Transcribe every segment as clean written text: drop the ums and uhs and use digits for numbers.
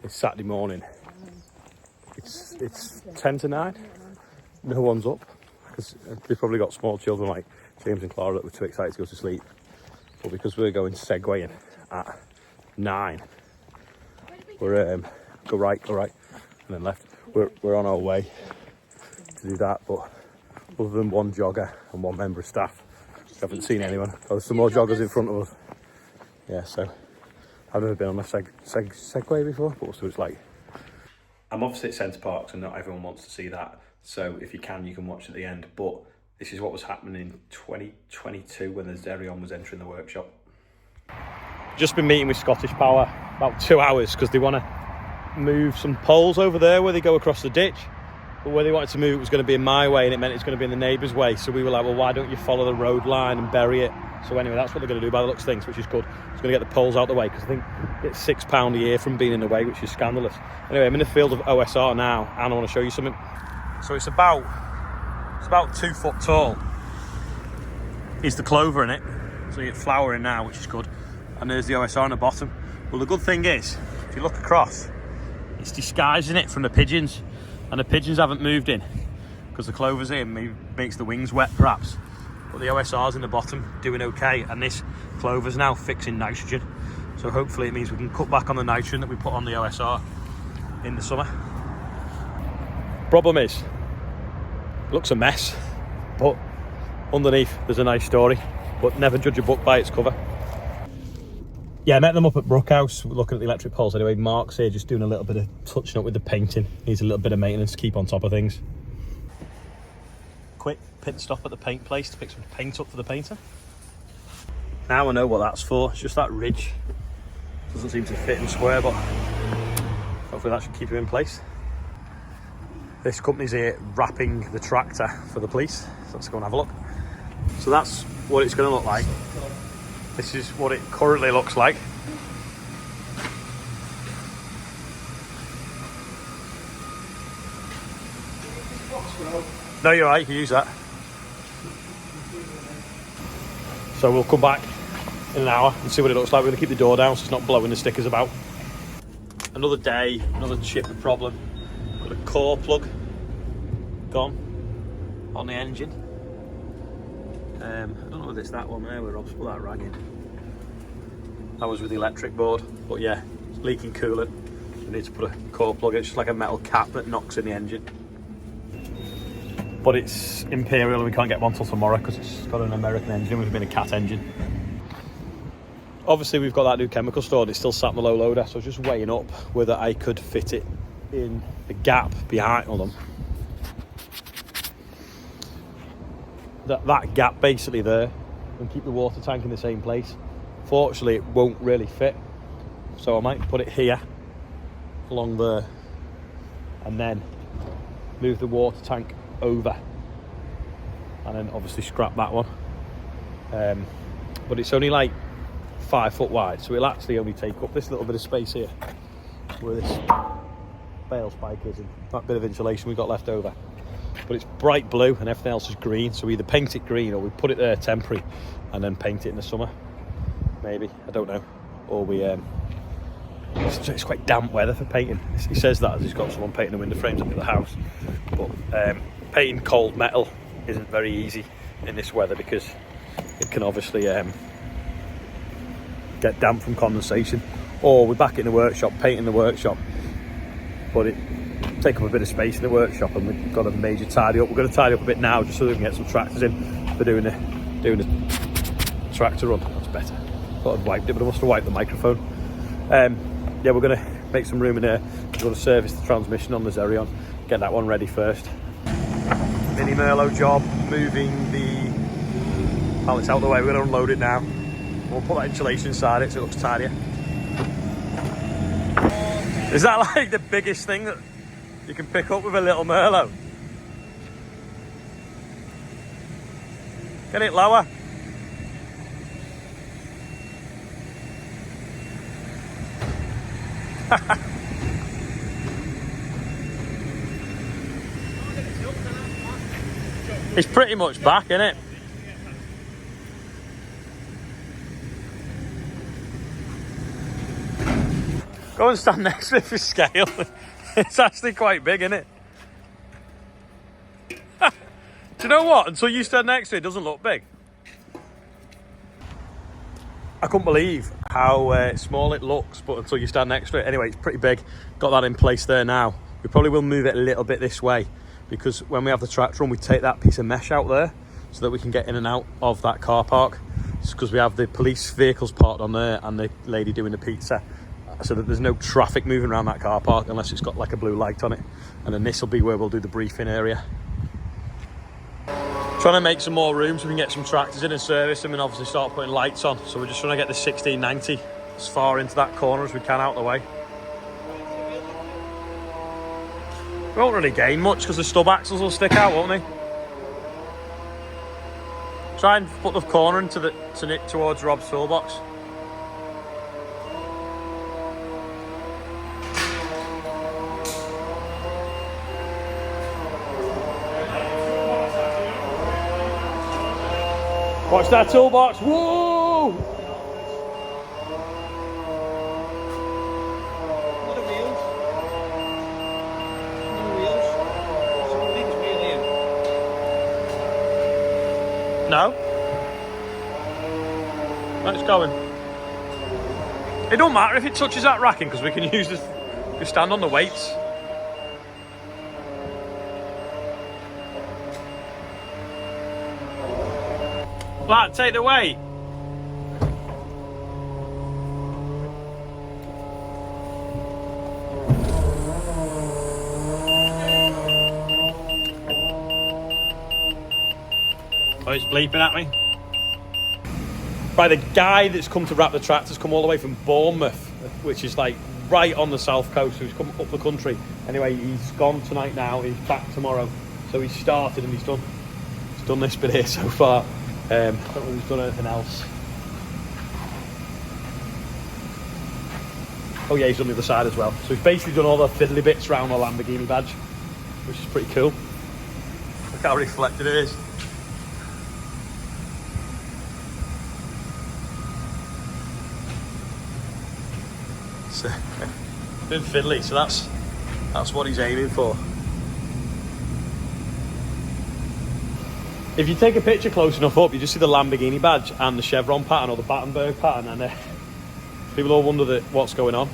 It's Saturday morning. It's 10 to 9. No one's up because they've probably got small children like James and Clara that were too excited to go to sleep. But because we're going segwaying at 9, we're go right, and then left. We're on our way to do that. But other than one jogger and one member of staff, we haven't seen anyone. Oh, there's some more joggers in front of us. Yeah, so I've never been on a segway before, but we'll see what it's like. I'm obviously at Centre Parks and not everyone wants to see that. So if you can watch at the end. But this is what was happening in 2022 when the Xerion was entering the workshop. Just been meeting with Scottish Power about 2 hours because they want to move some poles over there where they go across the ditch. But where they wanted to move, it was going to be in my way and it meant it's going to be in the neighbour's way. So we were like, well, why don't you follow the road line and bury it? So anyway, that's what they're going to do by the looks of things, which is good. It's going to get the poles out the way because I think it's £6 a year from being in the way, which is scandalous. Anyway, I'm in the field of OSR now and I want to show you something. So it's about 2 foot tall. Is the clover in it. So you get flowering now, which is good. And there's the OSR on the bottom. Well, the good thing is, if you look across, it's disguising it from the pigeons. And the pigeons haven't moved in because the clover's in, makes the wings wet perhaps. But the OSR's in the bottom, doing okay. And this clover's now fixing nitrogen. So hopefully it means we can cut back on the nitrogen that we put on the OSR in the summer. Problem is, it looks a mess, but underneath there's a nice story. But never judge a book by its cover. Yeah, I met them up at Brookhouse, looking at the electric poles anyway. Mark's here just doing a little bit of touching up with the painting. Needs a little bit of maintenance to keep on top of things. Quick pit stop at the paint place to pick some paint up for the painter. Now I know what that's for. It's just that ridge. Doesn't seem to fit and square, but hopefully that should keep him in place. This company's here wrapping the tractor for the police. So let's go and have a look. So that's what it's going to look like. This is what it currently looks like. No, you're right, you can use that. So we'll come back in an hour and see what it looks like. We're going to keep the door down so it's not blowing the stickers about. Another day, another chipper problem. Got a core plug gone on the engine. I don't know whether it's that one there where Rob's put that rag in. That was with the electric board, but yeah, it's leaking coolant. We need to put a core plug in. It's just like a metal cap that knocks in the engine. But it's Imperial and we can't get one till tomorrow because it's got an American engine, which has been a Cat engine. Obviously we've got that new chemical store and it's still sat in the low loader, so I was just weighing up whether I could fit it in the gap behind, hold on. That gap basically there, and keep the water tank in the same place. Fortunately it won't really fit, so I might put it here along there and then move the water tank over and then obviously scrap that one. But it's only like 5 foot wide, so it'll actually only take up this little bit of space here where this bale spike is and that bit of insulation we got left over. But it's bright blue and everything else is green, so we either paint it green or we put it there temporary and then paint it in the summer. Maybe, I don't know. Or we it's quite damp weather for painting. He says that as he's got someone painting the window frames up at the house. But painting cold metal isn't very easy in this weather because it can obviously get damp from condensation. Or we're back in the workshop, painting the workshop, but it take up a bit of space in the workshop and we've got a major tidy up. We're going to tidy up a bit now just so we can get some tractors in for doing the tractor run. That's better. Thought I'd wiped it, but I must have wiped the microphone. Yeah, we're going to make some room in here. We're going to service the transmission on the Xerion, get that one ready first. Mini Merlot job, moving the pallets out of the way. We're going to unload it now. We'll put that insulation inside it so it looks tidier. Is that like the biggest thing that you can pick up with a little Merlot? Get it lower. It's pretty much back, isn't it? Go and stand next to it for scale. It's actually quite big, isn't it? Do you know what? Until you stand next to it, it doesn't look big. I couldn't believe how small it looks, but until you stand next to it. Anyway, it's pretty big. Got that in place there now. We probably will move it a little bit this way, because when we have the tractor on, we take that piece of mesh out there so that we can get in and out of that car park. It's because we have the police vehicles parked on there and the lady doing the pizza, so that there's no traffic moving around that car park unless it's got like a blue light on it. And then this will be where we'll do the briefing area. Trying to make some more room so we can get some tractors in and service them, and obviously start putting lights on. So we're just trying to get the 1690 as far into that corner as we can out of the way. We won't really gain much because the stub axles will stick out, won't they? Try and put the corner into towards Rob's toolbox. Watch that toolbox. Whoa! What are wheels? No wheels. Something's wheel in. No. Let's go in. It don't matter if it touches that racking because we can use this. We stand on the weights. Lad, take the weight. Oh, it's bleeping at me. Right, the guy that's come to wrap the tractor's come all the way from Bournemouth, which is like right on the south coast, so he's come up the country. Anyway, he's gone tonight now, he's back tomorrow. So he's started and he's done this bit here so far. I don't know if he's done anything else. Oh yeah, he's done the other side as well. So he's basically done all the fiddly bits around the Lamborghini badge, which is pretty cool. Look how reflected it is. So, been fiddly, so that's what he's aiming for. If you take a picture close enough up, you just see the Lamborghini badge and the chevron pattern or the Battenberg pattern, and people all wonder what's going on.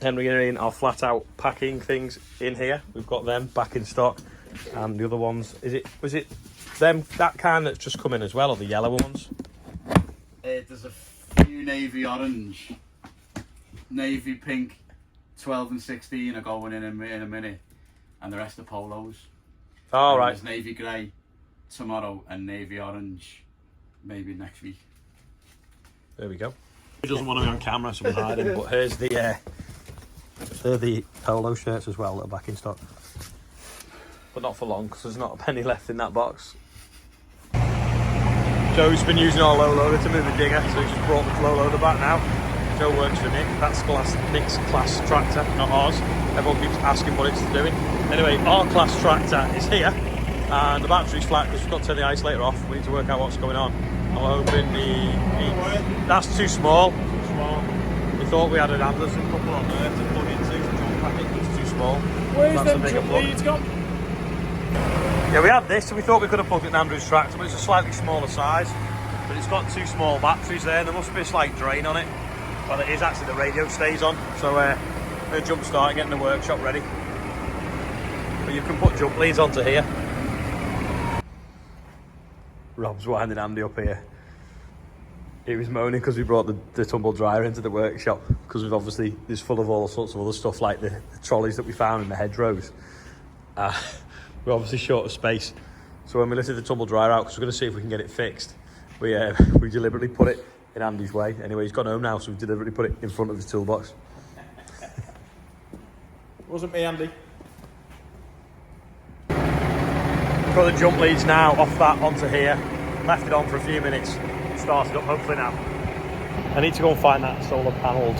Then we're getting our flat out packing things in here. We've got them back in stock, and the other ones, was it them, that kind that's just come in as well, or the yellow ones? There's a few navy orange, navy pink, 12 and 16 are going in a minute. And the rest are polos. Oh, right. There's navy grey tomorrow and navy orange maybe next week. There we go. He doesn't want to be on camera, so we're hiding. But here's the polo shirts as well that are back in stock. But not for long, because there's not a penny left in that box. Joe's been using our low loader to move the digger, so he's just brought the low loader back now. Joe works for Nick. That's Nick's class tractor, not ours. Everyone keeps asking what it's doing. Anyway, our class tractor is here, and the battery's flat because we've got to turn the isolator off. We need to work out what's going on. I'm hoping that's too small. We thought we had an Anderson couple on there to plug into to jump pack it. It's too small. Where's them jump leads gone? Yeah, we had this, so we thought we could have plugged it in Andrew's tractor, but it's a slightly smaller size. But it's got two small batteries there, and there must be a slight drain on it. Well, it is actually, the radio stays on, so we're going to jump start and get in the workshop ready. But you can put jump leads onto here. Rob's winding Andy up here. He was moaning because we brought the tumble dryer into the workshop, because we've obviously, it's full of all sorts of other stuff like the trolleys that we found in the hedgerows. We're obviously short of space, so when we lifted the tumble dryer out, because we're going to see if we can get it fixed, we deliberately put it in Andy's way. Anyway, he's gone home now, so we deliberately put it in front of his toolbox. Wasn't me, Andy. Got the jump leads now off that onto here. Left it on for a few minutes. Started up hopefully now. I need to go and find that solar powered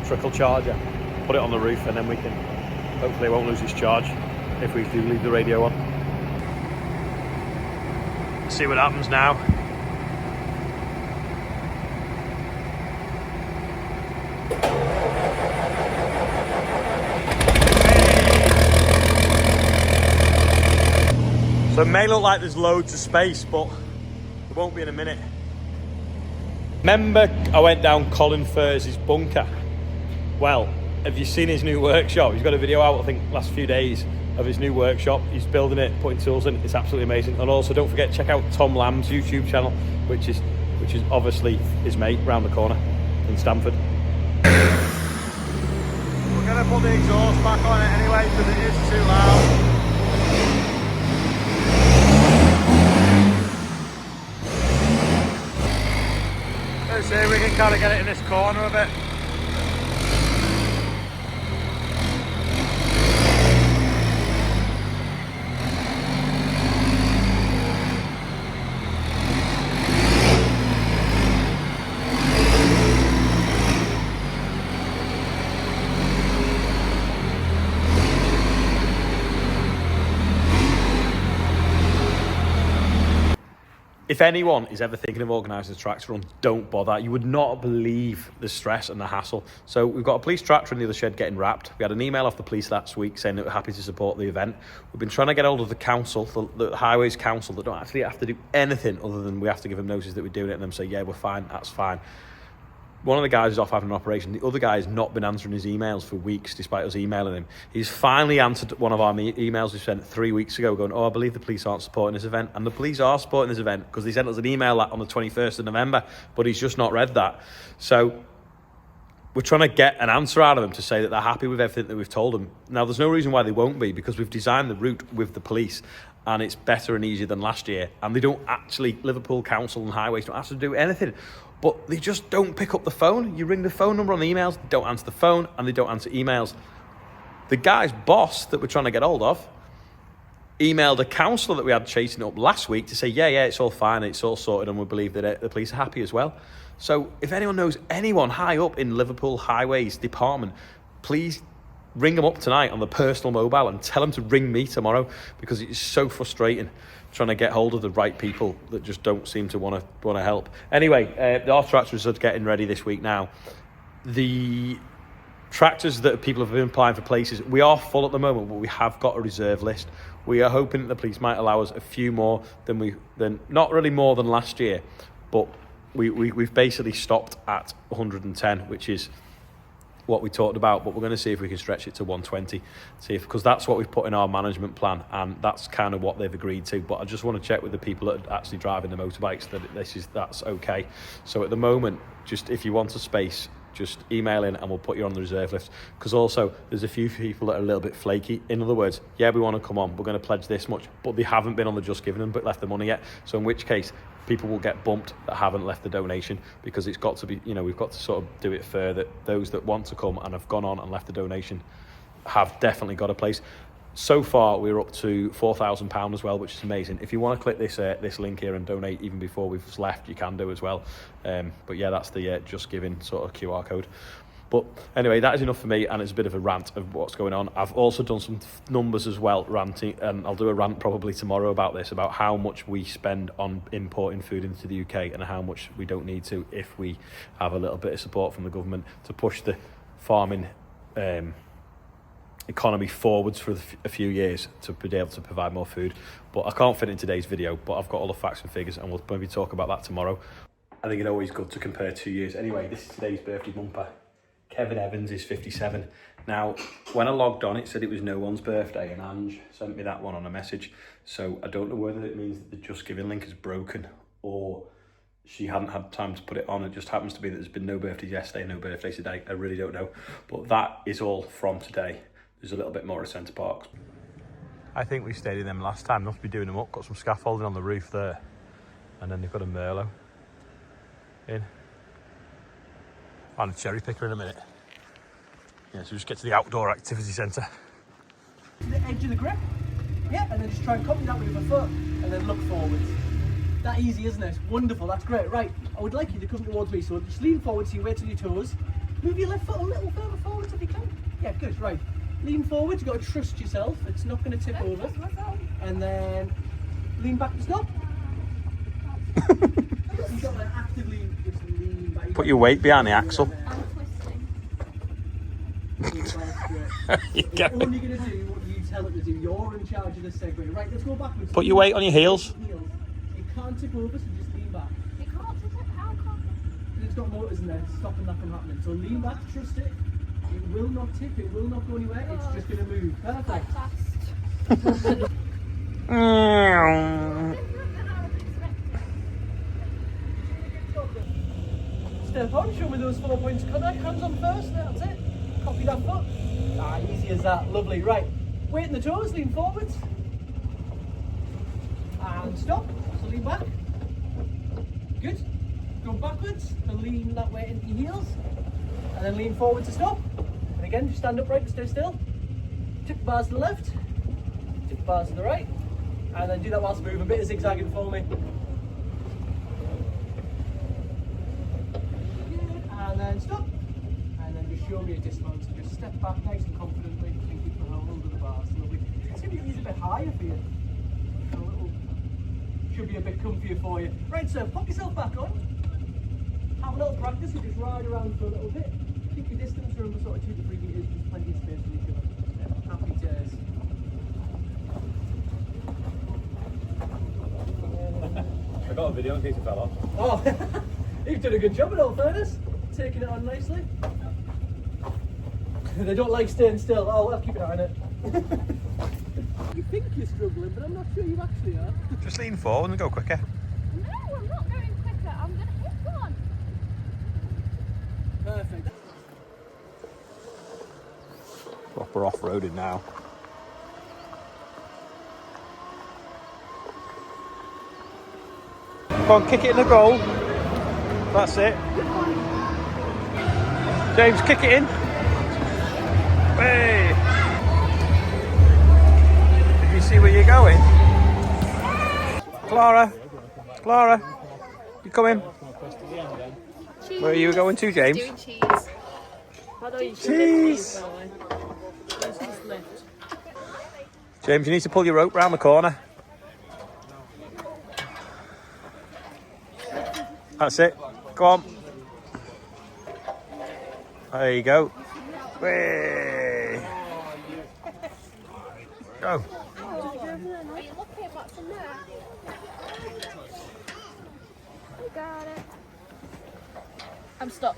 trickle charger. Put it on the roof, and then we can hopefully it won't lose its charge if we do leave the radio on. See what happens now. So it may look like there's loads of space, but it won't be in a minute. Remember I went down Colin Furze's bunker? Well, have you seen his new workshop? He's got a video out, I think, last few days of his new workshop. He's building it, putting tools in. It's absolutely amazing. And also, don't forget, check out Tom Lamb's YouTube channel, which is obviously his mate round the corner in Stamford. We're gonna put the exhaust back on it anyway because it is too loud. Let's see if we can kind of get it in this corner a bit. If anyone is ever thinking of organising a tractor run, don't bother. You would not believe the stress and the hassle. So we've got a police tractor in the other shed getting wrapped. We had an email off the police last week saying that we're happy to support the event. We've been trying to get hold of the council, the Highways Council, that don't actually have to do anything other than we have to give them notice that we're doing it, and them say, yeah, we're fine, that's fine. One of the guys is off having an operation. The other guy has not been answering his emails for weeks, despite us emailing him. He's finally answered one of our emails we sent 3 weeks ago, going, oh, I believe the police aren't supporting this event. And the police are supporting this event because they sent us an email on the 21st of November, but he's just not read that. So we're trying to get an answer out of them to say that they're happy with everything that we've told them. Now, there's no reason why they won't be, because we've designed the route with the police and it's better and easier than last year. And they don't actually, Liverpool Council and Highways don't have to do anything. But they just don't pick up the phone. You ring the phone number on the emails, they don't answer the phone, and they don't answer emails. The guy's boss that we're trying to get hold of emailed a councillor that we had chasing up last week to say, yeah, it's all fine, it's all sorted, and we believe that the police are happy as well. So if anyone knows anyone high up in Liverpool Highways Department, please ring them up tonight on the personal mobile and tell them to ring me tomorrow, because it's so frustrating trying to get hold of the right people that just don't seem to want to help. Anyway, our tractors are getting ready this week now. The tractors that people have been applying for places, we are full at the moment, but we have got a reserve list. We are hoping that the police might allow us a few more than not really more than last year, but we've basically stopped at 110, which is what we talked about, but we're going to see if we can stretch it to 120, because that's what we've put in our management plan, and that's kind of what they've agreed to. But I just want to check with the people that are actually driving the motorbikes that that's okay. So at the moment, just if you want a space, just email in and we'll put you on the reserve list, because also there's a few people that are a little bit flaky. In other words, yeah, we want to come on, we're going to pledge this much, but they haven't been on the Just Giving but left the money yet. So in which case people will get bumped that haven't left the donation, because it's got to be, we've got to sort of do it fair that those that want to come and have gone on and left the donation have definitely got a place. So far we're up to £4,000 as well, which is amazing. If you want to click this link here and donate even before we've left, you can do as well. But yeah, that's the Just Giving sort of QR code. But anyway, that is enough for me, and it's a bit of a rant of what's going on. I've also done some numbers as well, ranting, and I'll do a rant probably tomorrow about this, about how much we spend on importing food into the UK and how much we don't need to if we have a little bit of support from the government to push the farming economy forwards for a few years to be able to provide more food. But I can't fit in today's video, but I've got all the facts and figures, and we'll maybe talk about that tomorrow. I think it's always good to compare 2 years. Anyway, this is today's birthday bumper. Kevin Evans is 57. Now, when I logged on, it said it was no one's birthday, and Ange sent me that one on a message. So I don't know whether it means that the Just Giving link is broken or she hadn't had time to put it on. It just happens to be that there's been no birthdays yesterday, no birthdays today. I really don't know. But that is all from today. There's a little bit more at Centre Parks. I think we stayed in them last time. Must be doing them up. Got some scaffolding on the roof there. And then they've got a Merlot in. Find a cherry picker in a minute. Yeah, so just get to the outdoor activity centre. To the edge of the grip. Yeah, and then just try and copy that with your foot. And then look forwards. That easy, isn't it? Wonderful, that's great. Right, I would like you to come towards me. So just lean forward so you weight on your toes. Move your left foot a little further forward if you can. Yeah, good, right. Lean forward, you've got to trust yourself. It's not going to tip over. And then lean back to stop. You've got to actively just lean back. Put your weight behind the axle. You're only going to do what you tell tell it to do. You're in charge of this Segway. Right, let's go backwards. Put your weight on your heels. It can't tip over, so just lean back. You can't tip it. How can't it? It's got motors in there, stopping that from happening. So lean back, trust it. It will not tip, it will not go anywhere. It's just going to move. Perfect. Fast. Step on, show me those 4 points. Connect, hands on first, that's it. Copy that foot. Ah, easy as that, lovely. Right, weight in the toes, lean forwards. And stop, so lean back. Good. Go backwards and lean that way into your heels. And then lean forward to stop. And again, just stand upright and stay still. Tip the bars to the left, tip the bars to the right. And then do that whilst moving, a bit of zigzagging for me. And then stop. And then just show me a dismount. So just step back nice and confidently and keep the hold of the bars. Lovely. It's going to be a bit higher for you. Should be a bit comfier for you. Right, so pop yourself back on. Have a little practice and just ride around for a little bit. Keep your distance, remember sort of 2 to 3 metres, just plenty of space for each other. Happy days. I got a video in case it fell off. Oh, you've done a good job in all fairness. Taking it on nicely. They don't like staying still. Oh, I'll keep an eye on it. You think you're struggling, but I'm not sure you actually are. Just lean forward and go quicker. No, I'm not going quicker. I'm going to hit one. Perfect. Proper off-roading now. Come on, kick it in the goal. That's it. James, kick it in. Hey! Did you see where you're going? Clara, you coming? Cheese. Where are you going to, James? Doing cheese. Cheese! James, you need to pull your rope round the corner. That's it. Go on. There you go. Way. Go. Are you looking at what's in there? You got it. I'm stuck.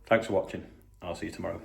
Thanks for watching. I'll see you tomorrow.